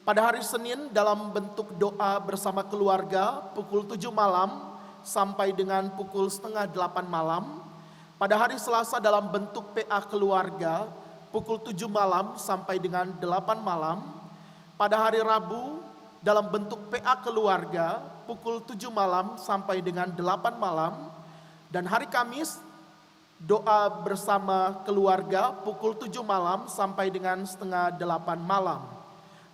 pada hari Senin dalam bentuk doa bersama keluarga pukul 7 malam sampai dengan pukul 7:30 malam. Pada hari Selasa dalam bentuk PA keluarga pukul 7 malam sampai dengan 8 malam. Pada hari Rabu dalam bentuk PA keluarga pukul 7 malam sampai dengan 8 malam. Dan hari Kamis doa bersama keluarga pukul 7 malam sampai dengan 7:30 malam.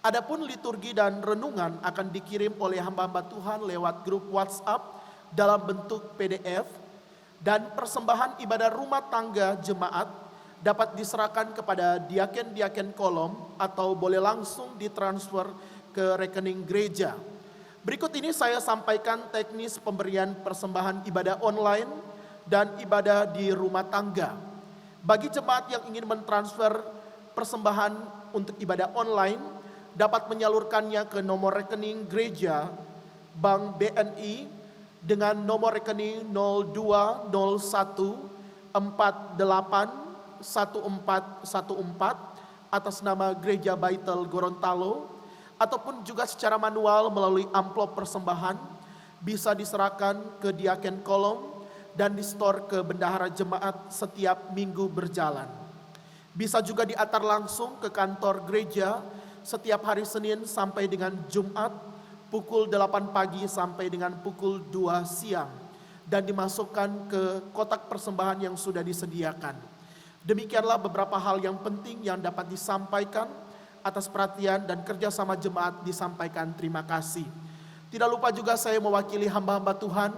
Adapun liturgi dan renungan akan dikirim oleh hamba-hamba Tuhan lewat grup WhatsApp dalam bentuk PDF, dan persembahan ibadah rumah tangga jemaat dapat diserahkan kepada diaken-diaken kolom atau boleh langsung ditransfer ke rekening gereja. Berikut ini saya sampaikan teknis pemberian persembahan ibadah online dan ibadah di rumah tangga. Bagi jemaat yang ingin mentransfer persembahan untuk ibadah online, dapat menyalurkannya ke nomor rekening gereja Bank BNI dengan nomor rekening 0201481414 atas nama Gereja Baitul Gorontalo, ataupun juga secara manual melalui amplop persembahan bisa diserahkan ke Diaken Kolom dan di-store ke bendahara jemaat setiap minggu berjalan. Bisa juga diantar langsung ke kantor gereja setiap hari Senin sampai dengan Jumat pukul 8 pagi sampai dengan pukul 2 siang dan dimasukkan ke kotak persembahan yang sudah disediakan. Demikianlah beberapa hal yang penting yang dapat disampaikan. Atas perhatian dan kerjasama jemaat disampaikan terima kasih. Tidak lupa juga saya mewakili hamba-hamba Tuhan,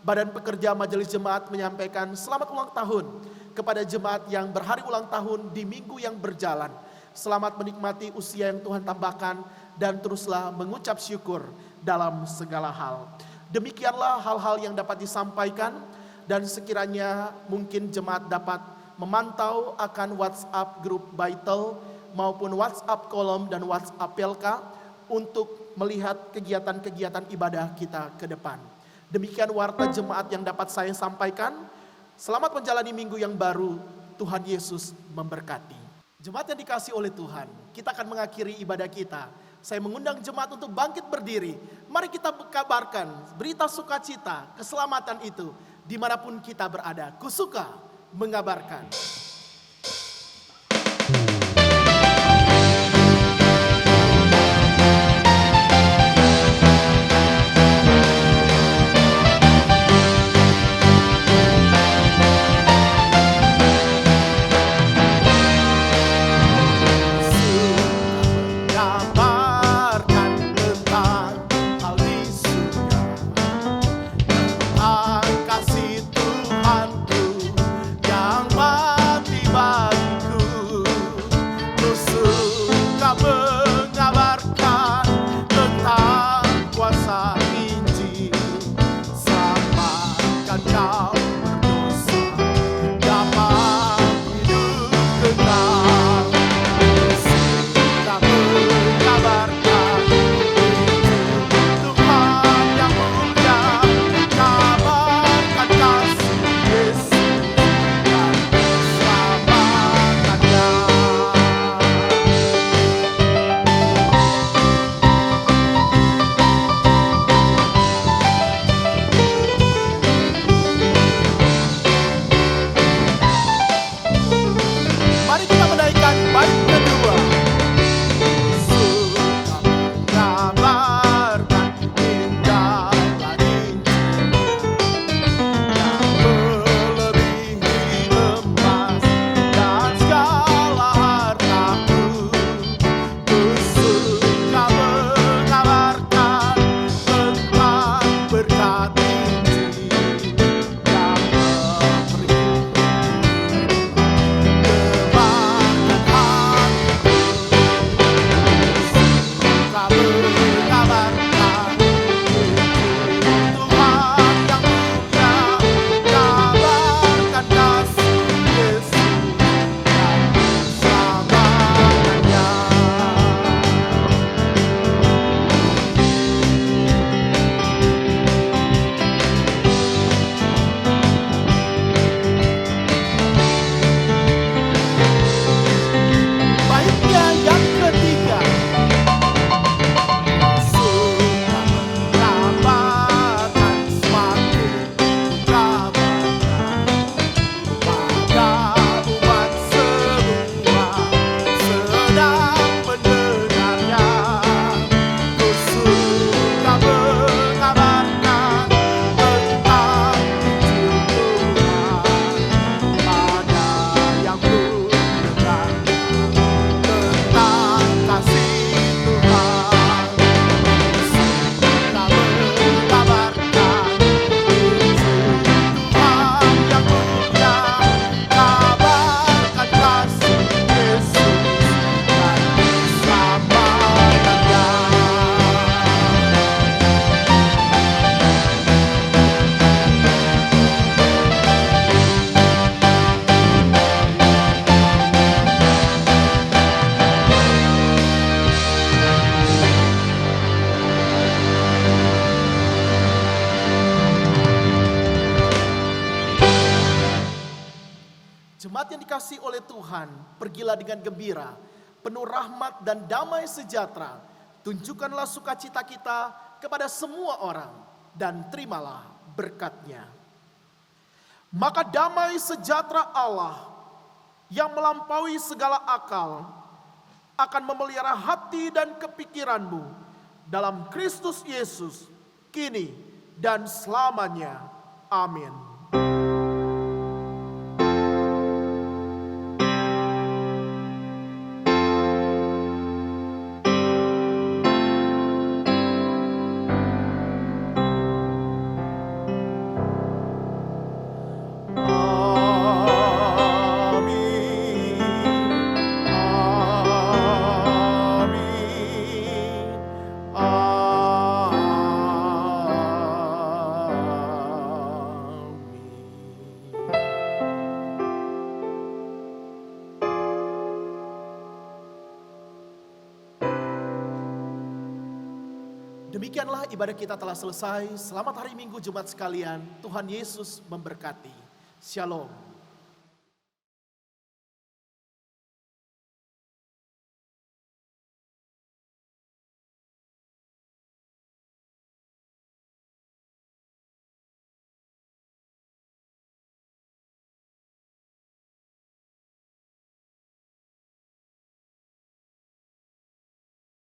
Badan Pekerja Majelis Jemaat menyampaikan selamat ulang tahun kepada jemaat yang berhari ulang tahun di minggu yang berjalan. Selamat menikmati usia yang Tuhan tambahkan dan teruslah mengucap syukur dalam segala hal. Demikianlah hal-hal yang dapat disampaikan dan sekiranya mungkin jemaat dapat memantau akan WhatsApp grup Baitul maupun WhatsApp kolom dan WhatsApp PLK untuk melihat kegiatan-kegiatan ibadah kita ke depan. Demikian warta jemaat yang dapat saya sampaikan. Selamat menjalani minggu yang baru. Tuhan Yesus memberkati. Jemaat yang dikasihi oleh Tuhan, kita akan mengakhiri ibadah kita. Saya mengundang jemaat untuk bangkit berdiri. Mari kita kabarkan berita sukacita, keselamatan itu dimanapun kita berada. Kusuka mengabarkan. Kasih Tuhanku yang dikasih oleh Tuhan, pergilah dengan gembira, penuh rahmat dan damai sejahtera. Tunjukkanlah sukacita kita kepada semua orang dan terimalah berkat-Nya. Maka damai sejahtera Allah yang melampaui segala akal akan memelihara hati dan kepikiranmu dalam Kristus Yesus, kini dan selamanya. Amin. Demikianlah ibadah kita telah selesai. Selamat hari Minggu Jumat sekalian. Tuhan Yesus memberkati. Shalom.